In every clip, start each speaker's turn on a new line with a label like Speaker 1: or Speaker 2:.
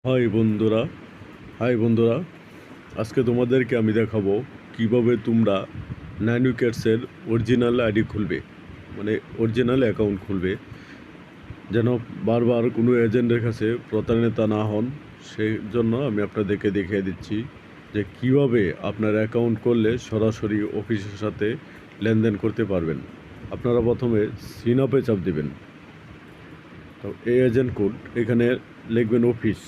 Speaker 1: High বন্ধুরা high বন্ধুরা আজকে তোমাদেরকে আমি দেখাবো কিভাবে তোমরা নাইনুকেটসের অরিজিনাল আইডি খুলবে, মানে অরিজিনাল অ্যাকাউন্ট খুলবে, যেন বারবার কোনো এজেন্টের কাছে প্রতারিত না হন। সেই জন্য আমি আপনাদেরকে দেখিয়ে দিচ্ছি যে কিভাবে আপনার অ্যাকাউন্ট করলে সরাসরি অফিসের সাথে লেনদেন করতে পারবেন। আপনারা প্রথমে সিন আপে চাপ দেবেন, তো এই এজেন্ট কোড এখানে লিখবেন অফিস,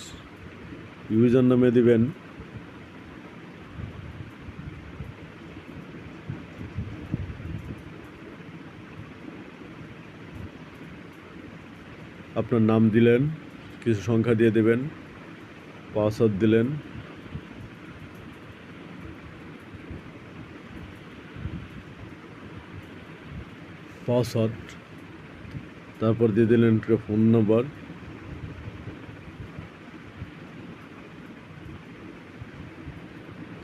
Speaker 1: ইউজার নামে দিবেন আপনার নাম দিলেন, কিছু সংখ্যা দিয়ে দেবেন, পাসওয়ার্ড দিলেন, পাসওয়ার্ড, তারপর দিয়ে দিলেন একটা ফোন নাম্বার,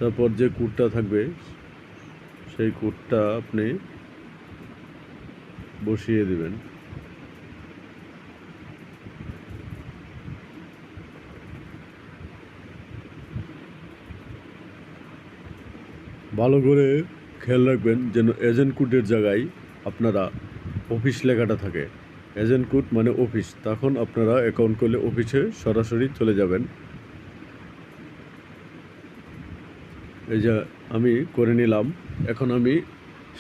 Speaker 1: তারপর যে কোডটা থাকবে সেই কোডটা আপনি বসিয়ে দিবেন। ভালো করে খেয়াল রাখবেন যেন এজেন্ট কোডের জায়গায় আপনারা অফিস লেখাটা থাকে। এজেন্ট কোড মানে অফিস, তখন আপনারা অ্যাকাউন্ট করলে অফিসে সরাসরি চলে যাবেন। এই যে আমি করে নিলাম, এখন আমি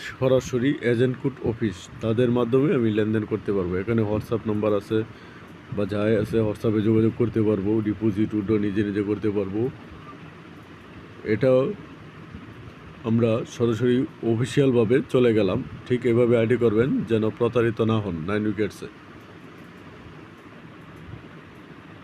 Speaker 1: সরাসরি এজেন্ট কোড অফিস তাদের মাধ্যমে আমি লেনদেন করতে পারবো। এখানে হোয়াটসঅ্যাপ নাম্বার আছে বা যাই আছে, হোয়াটসঅ্যাপে যোগাযোগ করতে পারবো, ডিপোজিট উইথড্র নিজে নিজে করতে পারবো। এটাও আমরা সরাসরি অফিসিয়ালভাবে চলে গেলাম। ঠিক এভাবে আইডি করবেন যেন প্রতারিত না হন নাইনুকেটসে।